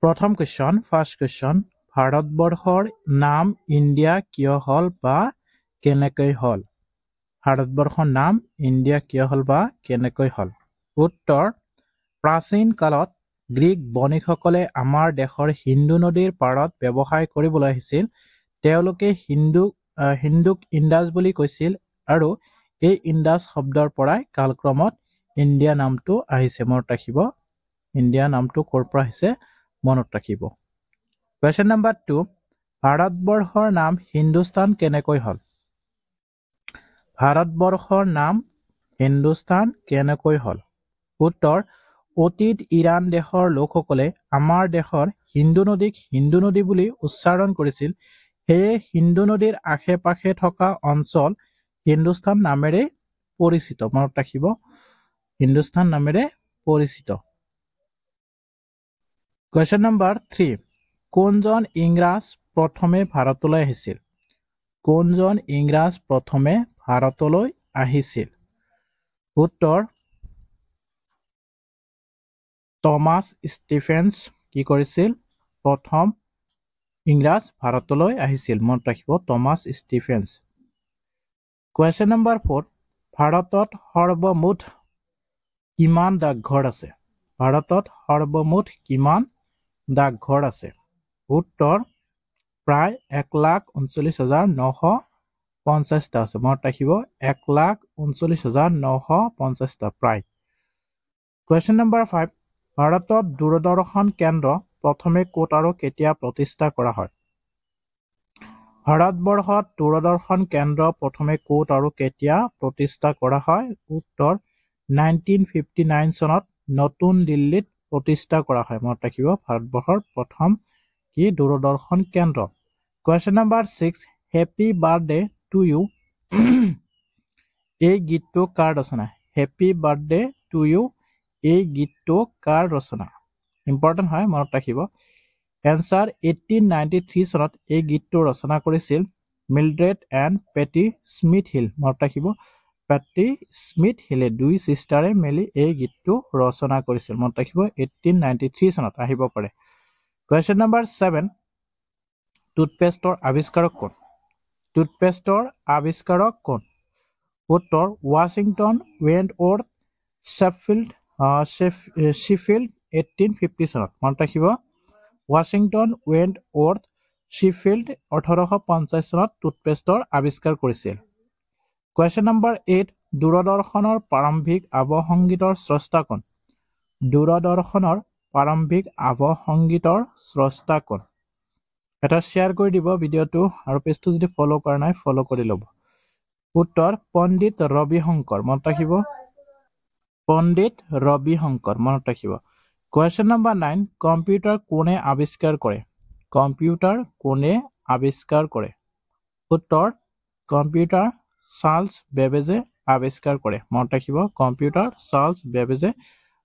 প্ৰথম question first question ভাৰতবৰ্ষৰ নাম ইণ্ডিয়া কিয় হ'ল বা কেনেকৈ হ'ল ভাৰতবৰ্ষৰ নাম ইণ্ডিয়া কিয় হ'ল বা কেনেকৈ হ'ল উত্তৰ প্ৰাচীন কালত গ্ৰীক বণিকসকলে আমাৰ দেশৰ সিন্ধু নদীৰ পাৰত ব্যৱসায় কৰিবলৈ আহিছিল তেওঁলোকে হিন্দুক ইণ্ডাছ বুলি কৈছিল আৰু এই ইণ্ডাছ শব্দৰ পৰাই কালক্ৰমত ইণ্ডিয়া নামটো আহিছে মনত ৰাখিব ইণ্ডিয়া নামটো ক'ৰ পৰা আহিছে মনত ৰাখিব কোৱেশ্চন নম্বৰ 2 ভাৰতবৰ্ষৰ নাম হিন্দুস্তান কেনেকৈ হ'ল ভাৰতবৰ্ষৰ নাম হিন্দুস্তান কেনেকৈ হ'ল উত্তৰ অতীত ইৰাণ দেশৰ লোকসকলে আমাৰ দেশৰ হিন্দু নদীক হিন্দু নদী বুলি উচ্চাৰণ কৰিছিল সেয়ে হিন্দু নদীৰ আশে-পাশে থকা অঞ্চল হিন্দুস্তান নামেৰে পৰিচিত মনত ৰাখিব হিন্দুস্তান নামেৰে পৰিচিত কোৱেশ্চন নম্বৰ 3 কোনজন ইংৰাজ প্ৰথমে ভাৰতলৈ আহিছিল কোনজন ইংৰাজ প্ৰথমে ভাৰতলৈ আহিছিল উত্তৰ টমাছ ষ্টিফেন্স কি কৰিছিল প্ৰথম ইংৰাজ ভাৰতলৈ আহিছিল মনত ৰাখিব টমাছ ষ্টিফেন্স কোৱেশ্চন নম্বৰ 4 ভাৰতত সৰ্বমুঠ কিমান ডাকঘৰ আছে ভাৰতত সৰ্বমুঠ কিমান ডাকঘৰ আছে উত্তৰ প্ৰায় 1,39,950টা আছে মনত ৰাখিব 1,39,950টা প্ৰায় কোৱেশ্চন নম্বৰ 5 ভাৰতত দূৰদৰ্শন কেন্দ্ৰ প্ৰথমে ক'ত আৰু কেতিয়া প্ৰতিষ্ঠা কৰা হয় ভাৰতবৰ্ষত দূৰদৰ্শন কেন্দ্ৰ প্ৰথমে ক'ত আৰু কেতিয়া প্ৰতিষ্ঠা কৰা হয় উত্তৰ 1959 চনত নতুন দিল্লীত প্ৰতিষ্ঠা কৰা হয় মনত ৰাখিব ভাৰতবৰ্ষৰ প্ৰথম কি দূৰদৰ্শন কেন্দ্ৰ question number 6 happy birthday to you এই গীতটো কাৰ ৰচনা হেপী বাৰ্থডে টু ইউ এই গীতটো কাৰ ৰচনা ইম্পৰ্টেন্ট হয় মনত ৰাখিব এনসাৰ 1893 চনত এই গীতটো ৰচনা কৰিছিল মিলড্ৰেড এণ্ড পেটি স্মিথ হিল মনত ৰাখিব পেটি স্মিথ হিলে দুই সিষ্টাৰে মিলি এই গীতটো ৰচনা কৰিছিল মনত ৰাখিব 1893 চনত আহিব পাৰে কোৱেশ্চন নম্বৰ 7 টুথপেষ্টৰ আৱিষ্কাৰক কোন টুথপেষ্টৰ আৱিষ্কাৰক কোন উত্তৰ ৱাশ্বিংটন ৱেণ্টৱৰ্থ শ্বিফিল্ড 1850 চনত মনত ৰাখিব ৱাশ্বিংটন ৱেণ্টৱৰ্থ শ্বিফিল্ড 1850 চনত টুথপেষ্টৰ আৱিষ্কাৰ কৰিছিল কোৱেশ্চন নম্বৰ 8 দূৰদৰ্শনৰ প্ৰাৰম্ভিক আৱহংগীতৰ স্ৰষ্টা কোন দূৰদৰ্শনৰ প্ৰাৰম্ভিক আৱহংগীতৰ স্ৰষ্টা কোন এটা শ্বেয়াৰ কৰি দিব ভিডিঅ'টো আৰু পেজটো যদি ফলো কৰা নাই ফলো কৰি ল'ব উত্তৰ পণ্ডিত ৰবি শংকৰ মনত ৰাখিব পণ্ডিত ৰবি শংকৰ মনত ৰাখিব কোৱেশ্চন নম্বৰ 9 কম্পিউটাৰ কোনে আৱিষ্কাৰ কৰে কম্পিউটাৰ কোনে আৱিষ্কাৰ কৰে উত্তৰ কম্পিউটাৰ চাৰ্লছ বেবেজে আৱিষ্কাৰ কৰে মনত ৰাখিব কম্পিউটাৰ চাৰ্লছ বেবেজে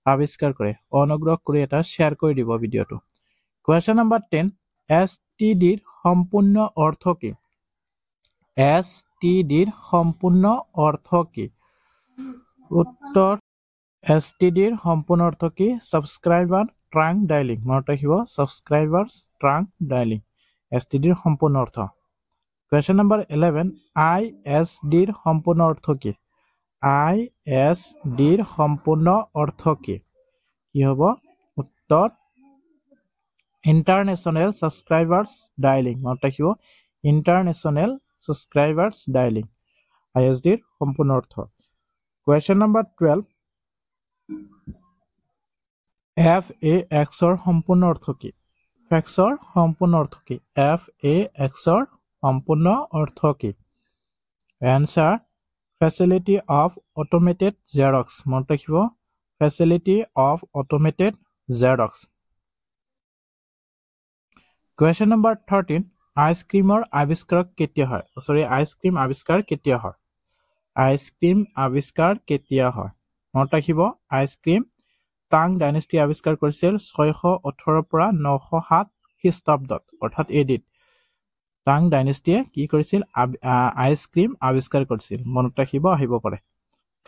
আৱিষ্কাৰ কৰে অনুগ্ৰহ কৰি এটা শ্বেয়াৰ কৰি দিব ভিডিঅ'টো কোৱেশ্চন নম্বৰ 10 এছটিডিৰ সম্পূৰ্ণ অৰ্থ কি এছটিডিৰ সম্পূৰ্ণ অৰ্থ কি উত্তৰ এছটিডিৰ সম্পূৰ্ণ অৰ্থ কি সাবস্ক্ৰাইবাৰ ট্ৰাংক ডায়ালিং মনত ৰাখিব সাবস্ক্ৰাইবাৰ্ছ ট্ৰাংক ডায়ালিং এছটিডিৰ সম্পূৰ্ণ অৰ্থ কোৱেশ্চন নম্বৰ 11 আইএছডিৰ সম্পূৰ্ণ অৰ্থ কি আইএছডিৰ সম্পূৰ্ণ অৰ্থ কি হ'ব উত্তৰ ইণ্টাৰনেশ্যনেল সাবস্ক্ৰাইবাৰ্ছ ডায়ালিং মনত ৰাখিব ইণ্টাৰনেশ্যনেল সাবস্ক্ৰাইবাৰ্ছ ডায়ালিং আইএছডিৰ সম্পূৰ্ণ অৰ্থ কোৱেশ্চন নম্বৰ 12 FAXৰ সম্পূৰ্ণ অৰ্থ কি ফেক্সৰ সম্পূৰ্ণ অৰ্থ কি FAXৰ সম্পূৰ্ণ অৰ্থ কি answer facility of automated Xerox মনত ৰাখিব facility of automated Xerox question number 13 আইচক্ৰীমৰ আৱিষ্কাৰ কেতিয়া হয় আইচক্ৰীম আৱিষ্কাৰ কেতিয়া হয় আইচক্ৰীম আৱিষ্কাৰ কেতিয়া হয় মনত ৰাখিব আইচক্ৰীম টাং ডাইনেষ্টি আৱিষ্কাৰ কৰিছিল 618 পৰা 907 খ্ৰীষ্টাব্দত অৰ্থাৎ এডিত টাং ডাইনেষ্টিয়ে কি কৰিছিল আইচক্ৰীম আৱিষ্কাৰ কৰিছিল মনত ৰাখিব আহিব পাৰে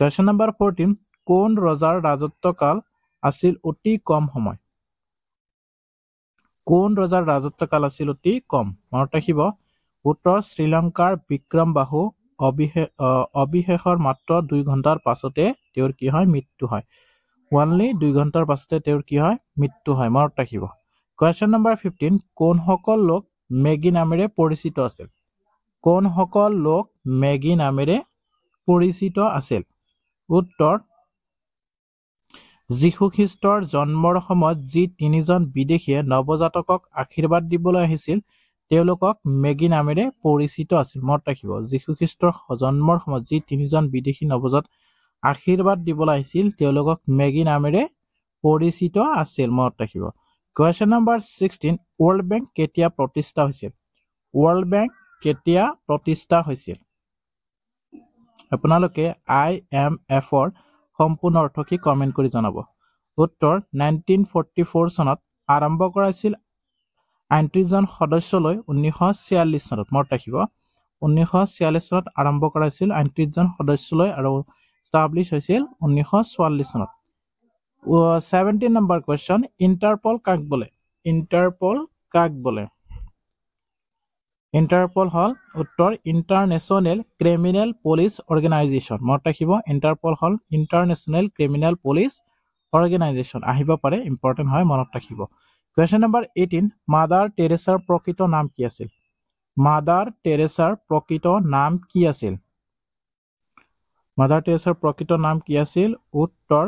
কোৱেশ্চন নম্বৰ 14 কোন ৰজাৰ ৰাজত্বকাল আছিল অতি কম সময় কোন ৰজাৰ ৰাজত্বকাল আছিল অতি কম মনত ৰাখিব উত্তৰ শ্ৰীলংকাৰ বিক্ৰম বাহু অবিশেষৰ মাত্ৰ 2 ঘণ্টাৰ পাছতে তেওঁৰ কি হয় মৃত্যু হয় ওনলি 2 ঘণ্টাৰ পাছতে তেওঁৰ কি হয় মৃত্যু হয় মনত ৰাখিব কোৱেশ্চন নম্বৰ 15 কোনসকল লোক মেগী নামেৰে পৰিচিত আছিল কোনসকল লোক মেগী নামেৰে পৰিচিত আছিল উত্তৰ যীশু খ্ৰীষ্টৰ জন্মৰ সময়ত যি তিনিজন বিদেশীয়ে নৱজাতকক আশীৰ্বাদ দিবলৈ আহিছিল তেওঁলোকক মেগী নামেৰে পৰিচিত আছিল মনত ৰাখিব যীশু খ্ৰীষ্টৰ জন্মৰ সময়ত যি তিনিজন বিদেশী নৱজাত আশীৰ্বাদ দিবলৈ আহিছিল তেওঁলোকক মেগী নামেৰে পৰিচিত আছিল মনত ৰাখিব কোৱেশ্চন নম্বৰ 16 ৱৰ্ল্ড বেংক কেতিয়া প্ৰতিষ্ঠা হৈছিল ৱৰ্ল্ড বেংক কেতিয়া প্ৰতিষ্ঠা হৈছিল আপোনালোকে IMF ৰ সম্পূৰ্ণ অৰ্থ কি কমেন্ট কৰি জনাব উত্তৰ 1944 চনত আৰম্ভ কৰা হৈছিল 29 জন সদস্যলৈ 1946 চনত মনত ৰাখিব 1946 চনত আৰম্ভ কৰা হৈছিল 29 জন সদস্যলৈ আৰু এষ্টাবলিশ হৈছিল 1944 চনত 17 নম্বৰ কোৱেশ্চন ইন্টাৰপল কাক বোলে ইন্টাৰপল কাক বোলে ইন্টাৰপল হল উত্তৰ ইন্টাৰনেশ্যনেল ক্ৰিমিনেল পুলিচ অৰ্গেনাইজেশ্যন মনত ৰাখিব ইন্টাৰপল হল ইন্টাৰনেশ্যনেল ক্ৰিমিনেল পুলিচ অৰ্গেনাইজেশ্যন আহিব পাৰে ইম্পৰ্টেন্ট হয় মনত ৰাখিব কোৱেশ্চন নম্বৰ 18 মাদাৰ টেৰেছাৰ প্ৰকৃত নাম কি আছিল মাদাৰ টেৰেছাৰ প্ৰকৃত নাম কি আছিল মাদাৰ টেৰেছাৰ প্ৰকৃত নাম কি আছিল উত্তৰ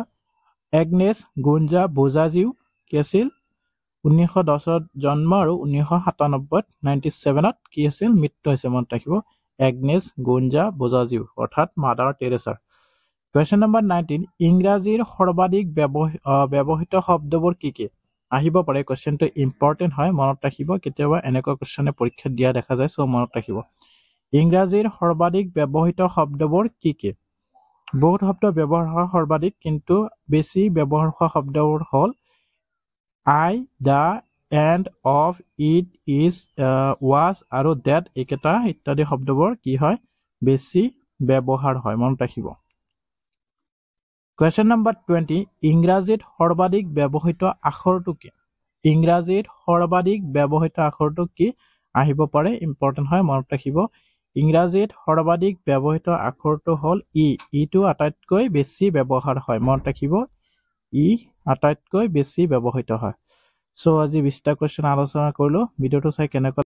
এগনেছ গুঞ্জা বোজাজিউ কি আছিল 1910 জন্ম আৰু 1997 97ত কি আছিল মৃত্যু হৈছে মনত ৰাখিব এগনেছ গুঞ্জা বোজাজিউ অৰ্থাৎ মাদাৰ টেৰেছাৰ কোৱেশ্চন নম্বৰ 19 ইংৰাজীৰ সৰ্বাধিক ব্যৱহৃত শব্দবোৰ কি কি আহিব পাৰে কোৱেশ্চনটো ইম্পৰ্টেন্ট হয় মনত ৰাখিব কেতিয়াবা এনেকুৱা কোৱেশ্চনে পৰীক্ষাত দিয়া দেখা যায় সো মনত ৰাখিব ইংৰাজীৰ সৰ্বাধিক ব্যৱহৃত শব্দবোৰ কি কি বহুত শব্দ ব্যৱহাৰ হোৱা সৰ্বাধিক কিন্তু বেছি ব্যৱহাৰ হোৱা শব্দবোৰ হ'ল I, the, and, of, it, is, was আৰু that এইকেইটা ইত্যাদি শব্দবোৰ কি হয় বেছি ব্যৱহাৰ হয় মনত ৰাখিব কোৱেশ্চন নম্বৰ 20 ইংৰাজীত সৰ্বাধিক ব্যৱহৃত আখৰটো কি ইংৰাজীত সৰ্বাধিক ব্যৱহৃত আখৰটো কি আহিব পাৰে ইম্পৰ্টেন্ট হয় মনত ৰাখিব ইংৰাজীত সৰ্বাধিক ব্যৱহৃত আখৰটো হ'ল ইটো আটাইতকৈ বেছি ব্যৱহাৰ হয় মনত ৰাখিব আটাইতকৈ বেছি ব্যৱহৃত হয় সো আজি 20টা কোৱেশ্চন আলোচনা কৰিলো ভিডিওটো চাই কেনেকুৱা